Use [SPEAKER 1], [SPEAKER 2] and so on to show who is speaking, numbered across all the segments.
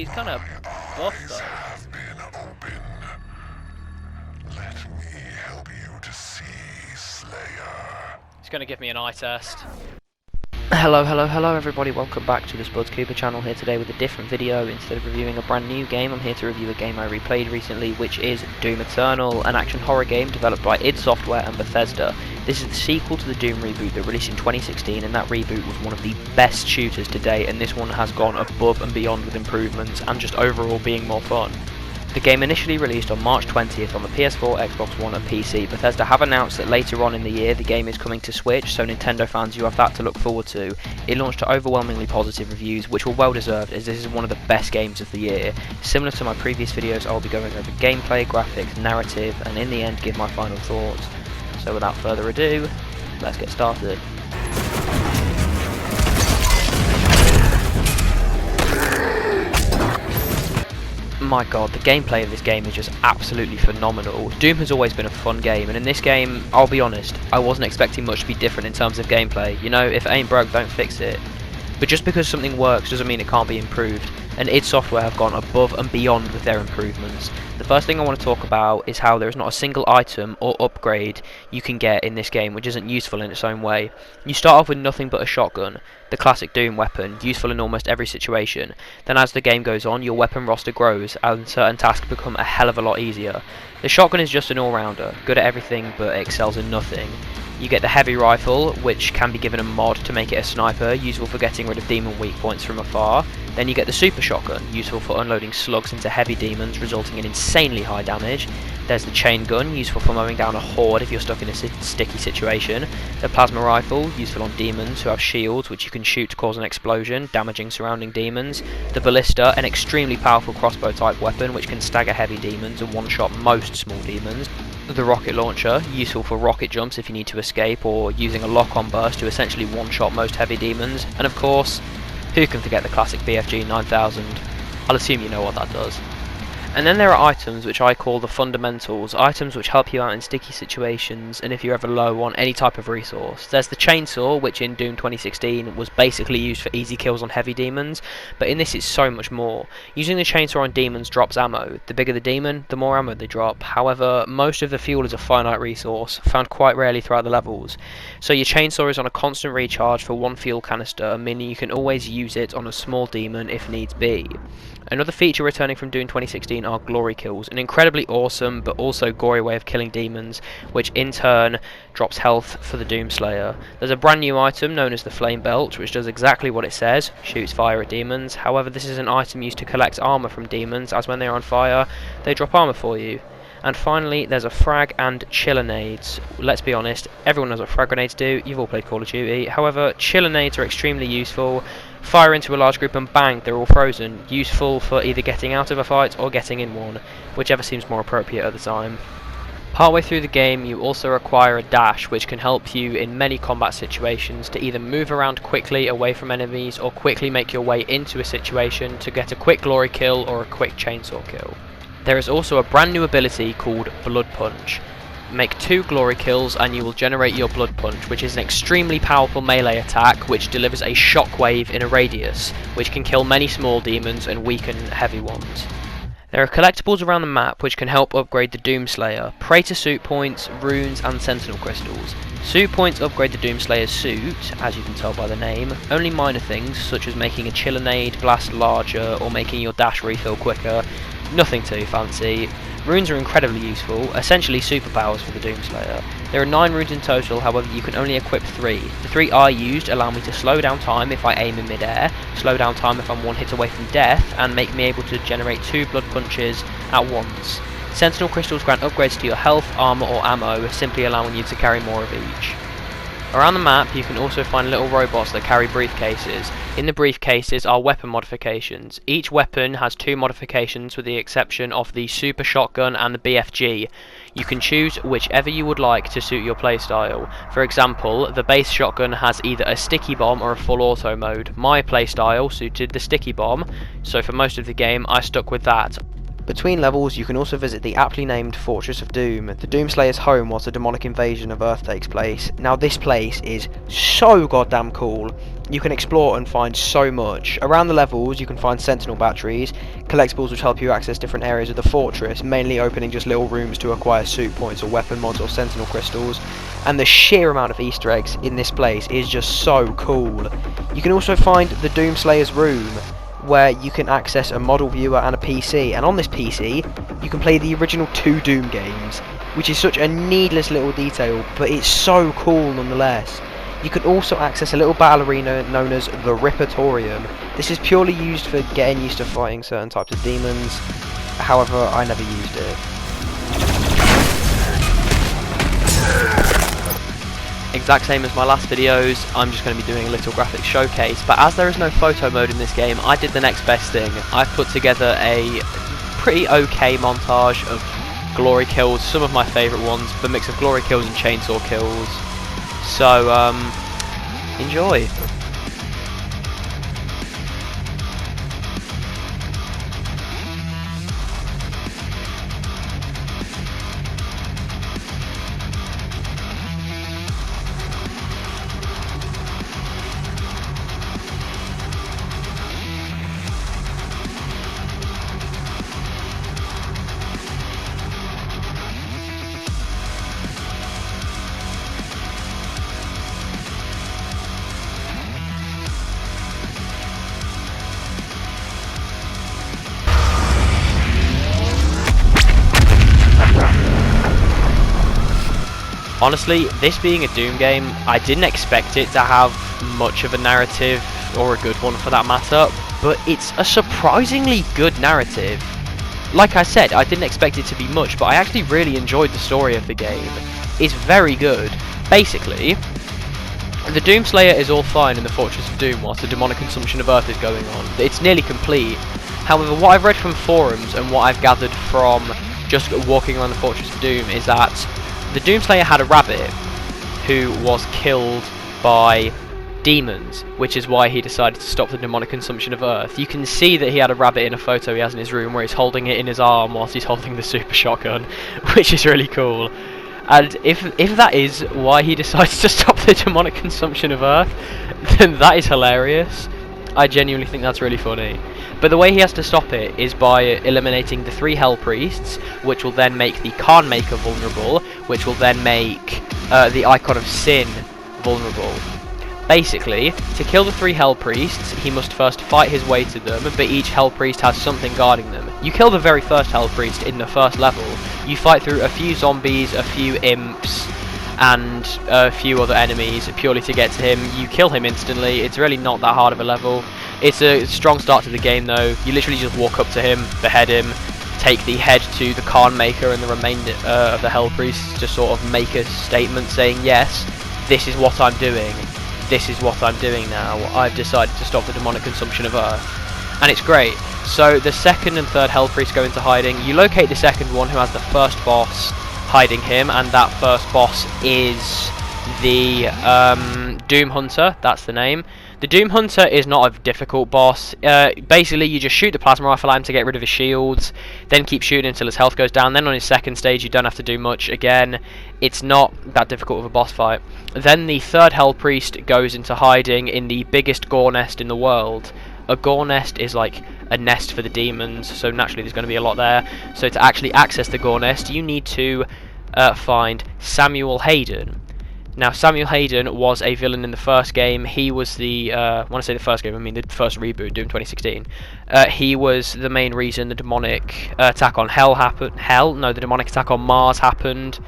[SPEAKER 1] He's kind of buff though.
[SPEAKER 2] Have been open. Let me help you to see, Slayer.
[SPEAKER 1] He's going to give me an eye test.
[SPEAKER 3] Hello everybody, welcome back to the SpudsCooper channel here today with a different video. Instead of reviewing a brand new game, I'm here to review a game I replayed recently, which is Doom Eternal, an action horror game developed by id Software and Bethesda. This is the sequel to the Doom reboot that released in 2016, and that reboot was one of the best shooters to date, and this one has gone above and beyond with improvements and just overall being more fun. The game initially released on March 20th on the PS4, Xbox One and PC. Bethesda have announced that later on in the year the game is coming to Switch, so Nintendo fans, you have that to look forward to. It launched to overwhelmingly positive reviews, which were well deserved as this is one of the best games of the year. Similar to my previous videos, I'll be going over gameplay, graphics, narrative, and in the end give my final thoughts. So without further ado, let's get started. My god, the gameplay of this game is just absolutely phenomenal. Doom has always been a fun game, and in this game, I'll be honest, I wasn't expecting much to be different in terms of gameplay. You know, if it ain't broke, don't fix it. But just because something works doesn't mean it can't be improved, and id Software have gone above and beyond with their improvements. The first thing I want to talk about is how there is not a single item or upgrade you can get in this game which isn't useful in its own way. You start off with nothing but a shotgun, the classic Doom weapon, useful in almost every situation. Then as the game goes on, your weapon roster grows and certain tasks become a hell of a lot easier. The shotgun is just an all-rounder, good at everything but excels in nothing. You get the heavy rifle, which can be given a mod to make it a sniper, useful for getting rid of demon weak points from afar. Then you get the super shotgun, useful for unloading slugs into heavy demons, resulting in insanely high damage. There's the chain gun, useful for mowing down a horde if you're stuck in a sticky situation. The plasma rifle, useful on demons who have shields which you can shoot to cause an explosion, damaging surrounding demons. The ballista, an extremely powerful crossbow type weapon which can stagger heavy demons and one-shot most small demons. The rocket launcher, useful for rocket jumps if you need to escape, or using a lock-on burst to essentially one-shot most heavy demons. And of course, who can forget the classic BFG 9000? I'll assume you know what that does. And then there are items which I call the fundamentals, items which help you out in sticky situations and if you're ever low on any type of resource. There's the chainsaw, which in Doom 2016 was basically used for easy kills on heavy demons, but in this it's so much more. Using the chainsaw on demons drops ammo. The bigger the demon, the more ammo they drop. However, most of the fuel is a finite resource, found quite rarely throughout the levels. So your chainsaw is on a constant recharge for one fuel canister, meaning you can always use it on a small demon if needs be. Another feature returning from Doom 2016 are glory kills, an incredibly awesome but also gory way of killing demons, which in turn drops health for the Doom Slayer. There's a brand new item known as the Flame Belt, which does exactly what it says, shoots fire at demons. However, this is an item used to collect armor from demons, as when they are on fire, they drop armor for you. And finally, there's a frag and chillinades. Let's be honest, everyone knows what frag grenades do, you've all played Call of Duty. However, chillinades are extremely useful. Fire into a large group and bang, they're all frozen. Useful for either getting out of a fight or getting in one, whichever seems more appropriate at the time. Partway through the game, you also require a dash, which can help you in many combat situations to either move around quickly away from enemies or quickly make your way into a situation to get a quick glory kill or a quick chainsaw kill. There is also a brand new ability called Blood Punch. Make 2 glory kills and you will generate your Blood Punch, which is an extremely powerful melee attack which delivers a shockwave in a radius, which can kill many small demons and weaken heavy ones. There are collectibles around the map which can help upgrade the Doom Slayer. Pray to suit points, runes and sentinel crystals. Suit points upgrade the Doom Slayer's suit, as you can tell by the name. Only minor things such as making a chillinade blast larger or making your dash refill quicker. Nothing too fancy. Runes are incredibly useful, essentially superpowers for the Doom Slayer. There are 9 runes in total, however you can only equip 3. The 3 I used allow me to slow down time if I aim in mid-air, slow down time if I'm one hit away from death, and make me able to generate 2 blood punches at once. Sentinel crystals grant upgrades to your health, armor or ammo, simply allowing you to carry more of each. Around the map you can also find little robots that carry briefcases. In the briefcases are weapon modifications. Each weapon has 2 modifications with the exception of the super shotgun and the BFG. You can choose whichever you would like to suit your playstyle. For example, the base shotgun has either a sticky bomb or a full auto mode. My playstyle suited the sticky bomb, so for most of the game I stuck with that. Between levels, you can also visit the aptly named Fortress of Doom, the Doomslayer's home whilst a demonic invasion of Earth takes place. Now this place is so goddamn cool. You can explore and find so much. Around the levels, you can find sentinel batteries, collectibles which help you access different areas of the fortress, mainly opening just little rooms to acquire suit points or weapon mods or sentinel crystals. And the sheer amount of Easter eggs in this place is just so cool. You can also find the Doomslayer's room, where you can access a model viewer and a PC, and on this PC you can play the original 2 Doom games, which is such a needless little detail, but it's so cool nonetheless. You can also access a little battle arena known as the Rippatorium. This is purely used for getting used to fighting certain types of demons, however I never used it. Exact same as my last videos, I'm just going to be doing a little graphic showcase, but as there is no photo mode in this game, I did the next best thing. I've put together a pretty okay montage of glory kills, some of my favourite ones, the mix of glory kills and chainsaw kills. So, enjoy. Honestly, this being a Doom game, I didn't expect it to have much of a narrative, or a good one for that matter, but it's a surprisingly good narrative. Like I said, I didn't expect it to be much, but I actually really enjoyed the story of the game. It's very good. Basically, the Doomslayer is all fine in the Fortress of Doom whilst the demonic consumption of Earth is going on. It's nearly complete. However, what I've read from forums and what I've gathered from just walking around the Fortress of Doom is that the Doomslayer had a rabbit who was killed by demons, which is why he decided to stop the demonic consumption of Earth. You can see that he had a rabbit in a photo he has in his room where he's holding it in his arm whilst he's holding the super shotgun, which is really cool. And if that is why he decides to stop the demonic consumption of Earth, then that is hilarious. I genuinely think that's really funny. But the way he has to stop it is by eliminating the 3 Hell Priests, which will then make the Khan Maker vulnerable, which will then make the Icon of Sin vulnerable. Basically, to kill the 3 Hell Priests, he must first fight his way to them, but each Hell Priest has something guarding them. You kill the very first Hell Priest in the first level, you fight through a few zombies, a few imps, and a few other enemies purely to get to him. You kill him instantly. It's really not that hard of a level. It's a strong start to the game though. You literally just walk up to him, behead him, take the head to the Khan Maker and the remainder of the Hell Priests to sort of make a statement saying, yes, this is what I'm doing. This is what I'm doing now. I've decided to stop the demonic consumption of Earth. And it's great. So the second and third Hell Priest go into hiding. You locate the second one who has the first boss hiding him, and that first boss is the Doom Hunter. That's the name. The Doom Hunter is not a difficult boss. Basically, you just shoot the plasma rifle at him to get rid of his shields, then keep shooting until his health goes down. Then on his second stage, you don't have to do much again. It's not that difficult of a boss fight. Then the third Hell Priest goes into hiding in the biggest gore nest in the world. A gore nest is like a nest for the demons, so naturally there's going to be a lot there. So to actually access the gore nest, you need to find Samuel Hayden. Now, Samuel Hayden was a villain in the first game. He was the, when I say the first game, I mean the first reboot, Doom 2016. He was the main reason the demonic attack on Hell happened. The demonic attack on Mars happened,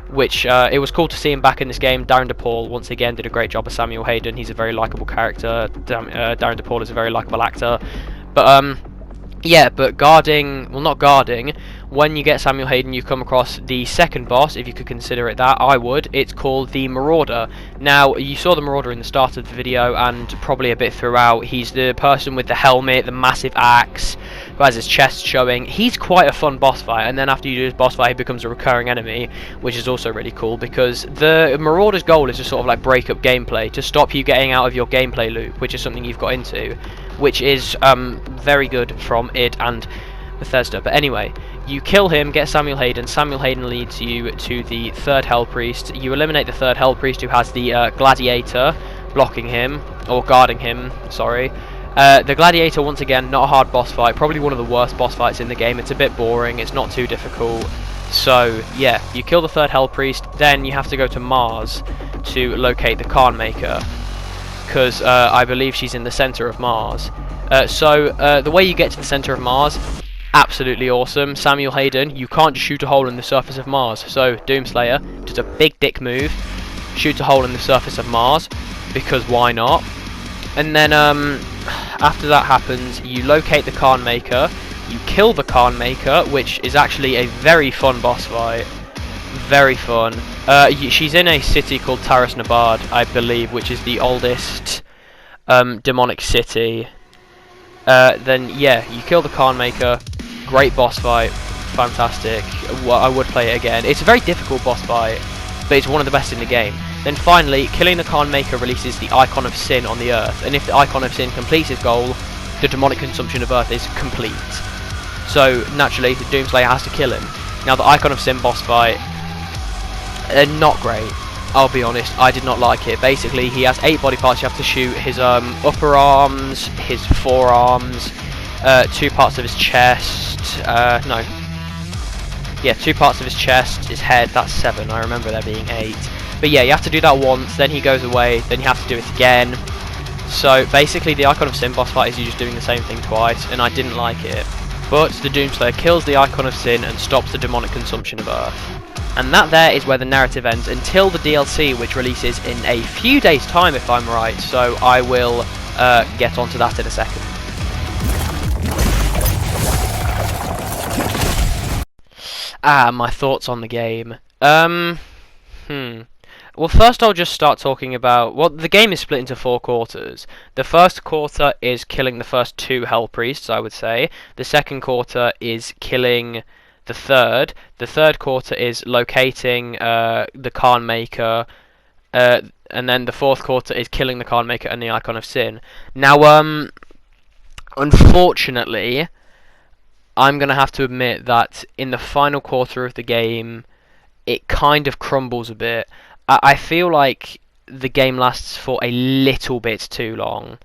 [SPEAKER 3] which it was cool to see him back in this game. Darren DePaul, once again, did a great job as Samuel Hayden. He's a very likeable character. Darren DePaul is a very likeable actor. But, yeah, but guarding, well, not guarding, when you get Samuel Hayden, you come across the second boss, if you could consider it that. I would. It's called the Marauder. Now, you saw the Marauder in the start of the video, and probably a bit throughout. He's the person with the helmet, the massive axe, who has his chest showing. He's quite a fun boss fight, and then after you do his boss fight, he becomes a recurring enemy, which is also really cool, because the Marauder's goal is to sort of like break up gameplay, to stop you getting out of your gameplay loop, which is something you've got into, which is very good from id, and Bethesda. But anyway, you kill him, get Samuel Hayden. Samuel Hayden leads you to the third Hell Priest. You eliminate the third Hell Priest, who has the Gladiator blocking him, or guarding him, sorry. The Gladiator, once again, not a hard boss fight, probably one of the worst boss fights in the game. It's a bit boring, it's not too difficult. So, yeah, you kill the third Hell Priest, then you have to go to Mars to locate the Khan Maker, because I believe she's in the centre of Mars. The way you get to the centre of Mars, absolutely awesome. Samuel Hayden, you can't just shoot a hole in the surface of Mars, so Doomslayer does a big dick move, shoots a hole in the surface of Mars, because why not? And then after that happens, you locate the Khan Maker, you kill the Khan Maker, which is actually a very fun boss fight. Very fun. She's in a city called Taras Nabad, I believe, which is the oldest demonic city. Then, yeah, you kill the Khan Maker. Great boss fight. Fantastic. I would play it again. It's a very difficult boss fight, but it's one of the best in the game. Then finally, killing the Khan Maker releases the Icon of Sin on the Earth, and if the Icon of Sin completes its goal, the demonic consumption of Earth is complete. So, naturally, the Doomslayer has to kill him. Now, the Icon of Sin boss fight, not great. I'll be honest, I did not like it. Basically, he has 8 body parts. You have to shoot his upper arms, his forearms, 2 parts of his chest. No. Yeah, 2 parts of his chest, his head. That's 7. I remember there being 8. But yeah, you have to do that once, then he goes away, then you have to do it again. So basically, the Icon of Sin boss fight is you just doing the same thing twice, and I didn't like it. But the Doomslayer kills the Icon of Sin and stops the demonic consumption of Earth. And that there is where the narrative ends until the DLC, which releases in a few days' time, if I'm right. So I will get onto that in a second. My thoughts on the game. Well, first I'll just start talking about... Well, the game is split into 4 quarters. The first quarter is killing the first 2 Hell Priests, I would say. The second quarter is killing the third. The third quarter is locating the Khan Maker. And then the fourth quarter is killing the Khan Maker and the Icon of Sin. Now, unfortunately, I'm going to have to admit that in the final quarter of the game, it kind of crumbles a bit. I feel like the game lasts for a little bit too long.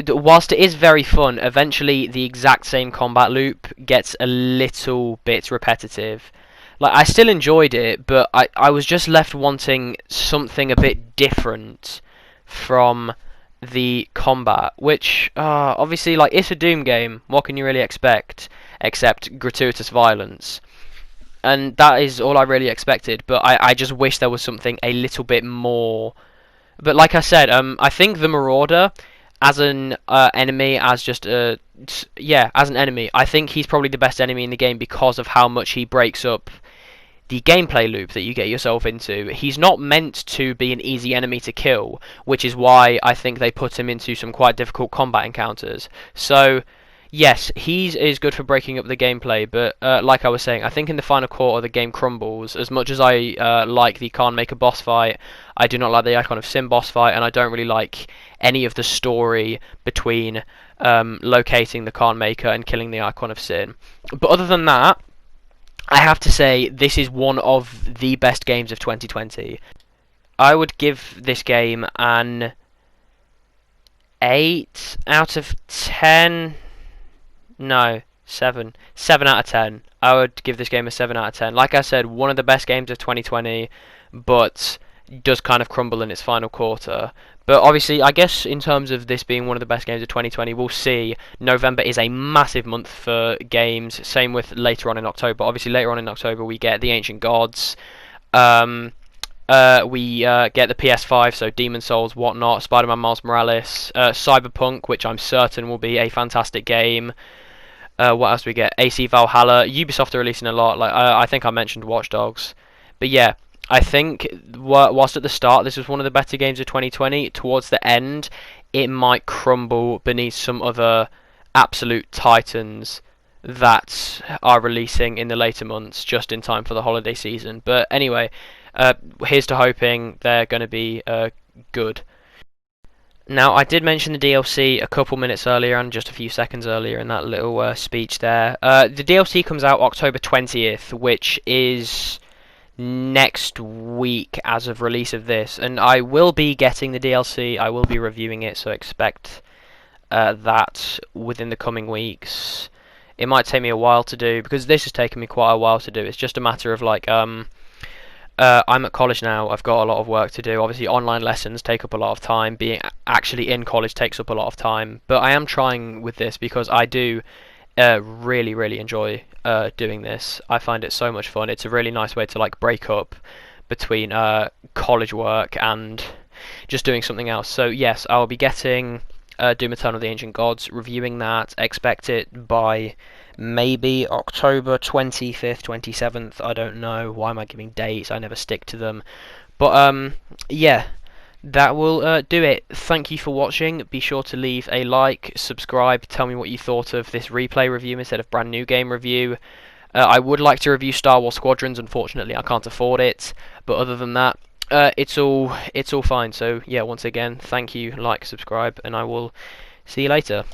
[SPEAKER 3] Whilst it is very fun, eventually the exact same combat loop gets a little bit repetitive. Like, I still enjoyed it, but I was just left wanting something a bit different from the combat, which, obviously, like, it's a Doom game. What can you really expect, except gratuitous violence? And that is all I really expected, but I just wish there was something a little bit more. But like I said, I think the Marauder, as an enemy, as an enemy, I think he's probably the best enemy in the game because of how much he breaks up the gameplay loop that you get yourself into. He's not meant to be an easy enemy to kill, which is why I think they put him into some quite difficult combat encounters. So, yes, he is good for breaking up the gameplay, but like I was saying, I think in the final quarter the game crumbles. As much as I like the Khan Maker boss fight, I do not like the Icon of Sin boss fight, and I don't really like any of the story between locating the Khan Maker and killing the Icon of Sin. But other than that, I have to say this is one of the best games of 2020. I would give this game an 8 out of 10... No, 7. 7 out of 10. I would give this game a 7 out of 10. Like I said, one of the best games of 2020, but does kind of crumble in its final quarter. But obviously, I guess in terms of this being one of the best games of 2020, we'll see. November is a massive month for games. Same with later on in October. Obviously, later on in October, we get The Ancient Gods. We get the PS5, so Demon's Souls, whatnot, Spider-Man Miles Morales, Cyberpunk, which I'm certain will be a fantastic game. What else do we get? AC Valhalla. Ubisoft are releasing a lot. Like I think I mentioned Watch Dogs. But yeah, I think whilst at the start this was one of the better games of 2020, towards the end it might crumble beneath some other absolute titans that are releasing in the later months just in time for the holiday season. But anyway, here's to hoping they're going to be good. Now, I did mention the DLC a couple minutes earlier and just a few seconds earlier in that little speech there. The DLC comes out October 20th, which is next week as of release of this, and I will be getting the DLC. I will be reviewing it, so expect that within the coming weeks. It might take me a while to do, because this has taken me quite a while to do. It's just a matter of like I'm at college now. I've got a lot of work to do. Obviously, online lessons take up a lot of time. Being actually in college takes up a lot of time. But I am trying with this because I do really, really enjoy doing this. I find it so much fun. It's a really nice way to like break up between college work and just doing something else. So yes, I'll be getting Doom Eternal: The Ancient Gods, reviewing that. Expect it by maybe October 25th, 27th, I don't know. Why am I giving dates? I never stick to them. But yeah, that will do it. Thank you for watching. Be sure to leave a like, subscribe, tell me what you thought of this replay review instead of brand new game review. I would like to review Star Wars Squadrons. Unfortunately, I can't afford it. But other than that, it's all fine. So yeah, once again, thank you, like, subscribe, and I will see you later.